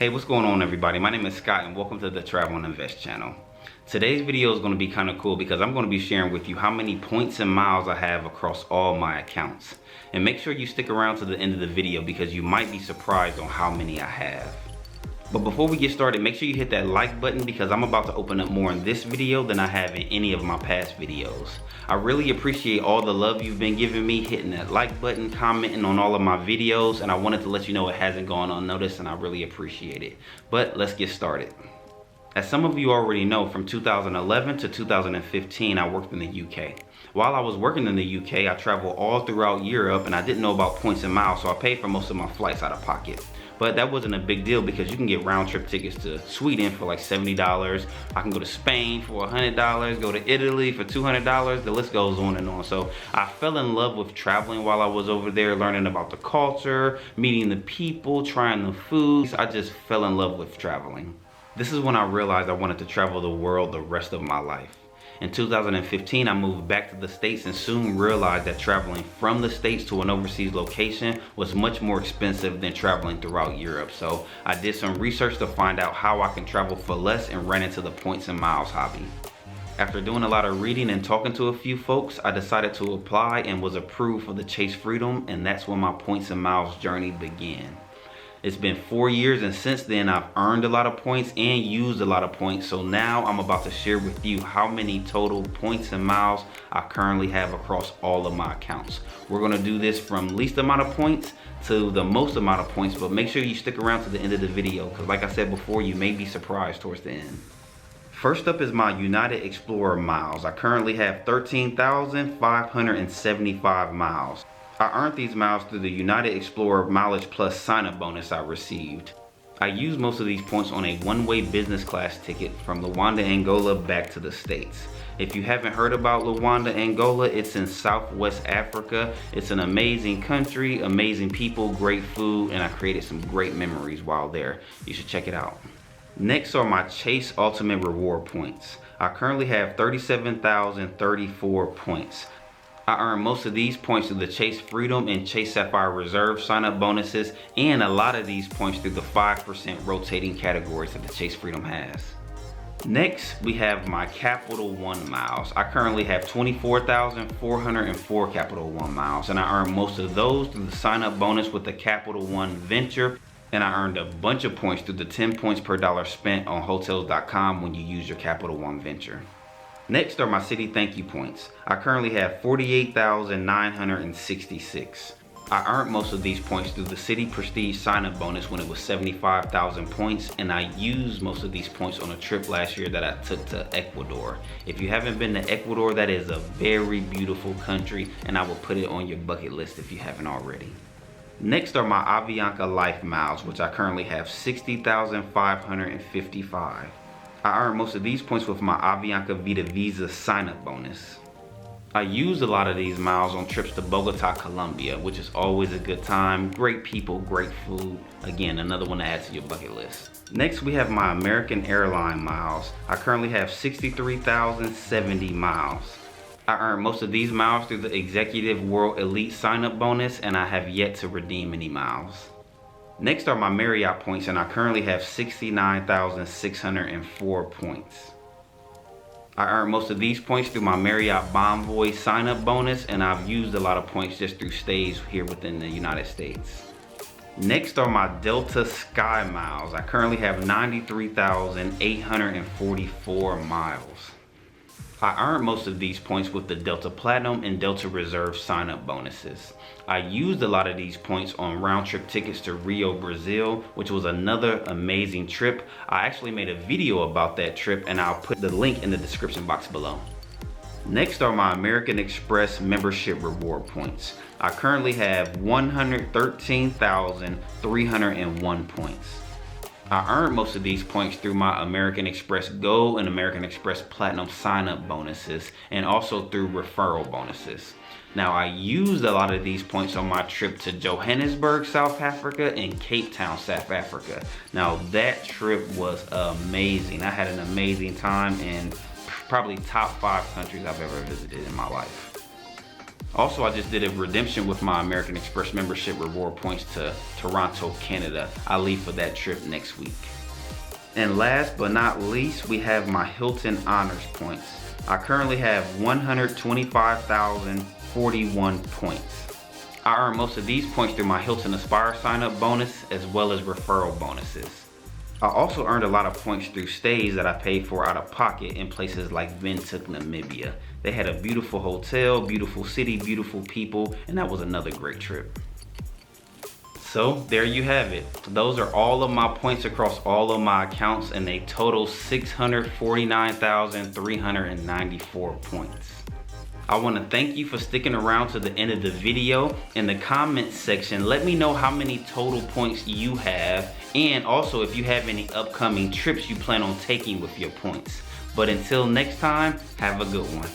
Hey, what's going on everybody? My name is Scott and welcome to the Travel and Invest channel. Today's video is going to be kind of cool because I'm going to be sharing with you how many points and miles I have across all my accounts. And make sure you stick around to the end of the video because you might be surprised on how many I have. But before we get started, make sure you hit that like button because I'm about to open up more in this video than I have in any of my past videos. I really appreciate all the love you've been giving me, hitting that like button, commenting on all of my videos, and I wanted to let you know it hasn't gone unnoticed and I really appreciate it. But let's get started. As some of you already know, from 2011 to 2015, I worked in the UK. While I was working in the UK, I traveled all throughout Europe and I didn't know about points and miles, so I paid for most of my flights out of pocket. But that wasn't a big deal because you can get round trip tickets to Sweden for like $70. I can go to Spain for $100, go to Italy for $200. The list goes on and on. So I fell in love with traveling while I was over there, learning about the culture, meeting the people, trying the foods. I just fell in love with traveling. This is when I realized I wanted to travel the world the rest of my life. In 2015, I moved back to the States and soon realized that traveling from the States to an overseas location was much more expensive than traveling throughout Europe. So I did some research to find out how I can travel for less and ran into the points and miles hobby. After doing a lot of reading and talking to a few folks, I decided to apply and was approved for the Chase Freedom, and that's when my points and miles journey began. It's been 4 years and since then I've earned a lot of points and used a lot of points. So now I'm about to share with you how many total points and miles I currently have across all of my accounts. We're gonna do this from least amount of points to the most amount of points, but make sure you stick around to the end of the video because like I said before, you may be surprised towards the end. First up is my United Explorer miles. I currently have 13,575 miles. I earned these miles through the United Explorer Mileage Plus sign-up bonus I received. I used most of these points on a one-way business class ticket from Luanda, Angola back to the States. If you haven't heard about Luanda, Angola, it's in Southwest Africa. It's an amazing country, amazing people, great food, and I created some great memories while there. You should check it out. Next are my Chase Ultimate Reward points. I currently have 37,034 points. I earned most of these points through the Chase Freedom and Chase Sapphire Reserve sign-up bonuses, and a lot of these points through the 5% rotating categories that the Chase Freedom has. Next, we have my Capital One miles. I currently have 24,404 Capital One miles, and I earned most of those through the sign-up bonus with the Capital One Venture, and I earned a bunch of points through the 10 points per dollar spent on hotels.com when you use your Capital One Venture. Next are my City Thank You points. I currently have 48,966. I earned most of these points through the City Prestige sign-up bonus when it was 75,000 points, and I used most of these points on a trip last year that I took to Ecuador. If you haven't been to Ecuador, that is a very beautiful country, and I will put it on your bucket list if you haven't already. Next are my Avianca Life miles, which I currently have 60,555. I earned most of these points with my Avianca Vida Visa sign-up bonus. I used a lot of these miles on trips to Bogota, Colombia, which is always a good time. Great people, great food. Again, another one to add to your bucket list. Next, we have my American Airline miles. I currently have 63,070 miles. I earned most of these miles through the Executive World Elite sign-up bonus, and I have yet to redeem any miles. Next are my Marriott points, and I currently have 69,604 points. I earned most of these points through my Marriott Bonvoy sign-up bonus, and I've used a lot of points just through stays here within the United States. Next are my Delta Sky miles. I currently have 93,844 miles. I earned most of these points with the Delta Platinum and Delta Reserve sign-up bonuses. I used a lot of these points on round-trip tickets to Rio, Brazil, which was another amazing trip. I actually made a video about that trip, and I'll put the link in the description box below. Next are my American Express membership reward points. I currently have 113,301 points. I earned most of these points through my American Express Gold and American Express Platinum sign-up bonuses, and also through referral bonuses. Now, I used a lot of these points on my trip to Johannesburg, South Africa, and Cape Town, South Africa. Now, that trip was amazing. I had an amazing time in probably top 5 countries I've ever visited in my life. Also, I just did a redemption with my American Express membership reward points to Toronto, Canada. I leave for that trip next week. And last but not least, we have my Hilton Honors points. I currently have 125,041 points. I earn most of these points through my Hilton Aspire sign-up bonus as well as referral bonuses. I also earned a lot of points through stays that I paid for out of pocket in places like Windhoek, Namibia. They had a beautiful hotel, beautiful city, beautiful people, and that was another great trip. So there you have it. Those are all of my points across all of my accounts, and they total 649,394 points. I want to thank you for sticking around to the end of the video. In the comments section, let me know how many total points you have, and also if you have any upcoming trips you plan on taking with your points. But until next time, have a good one.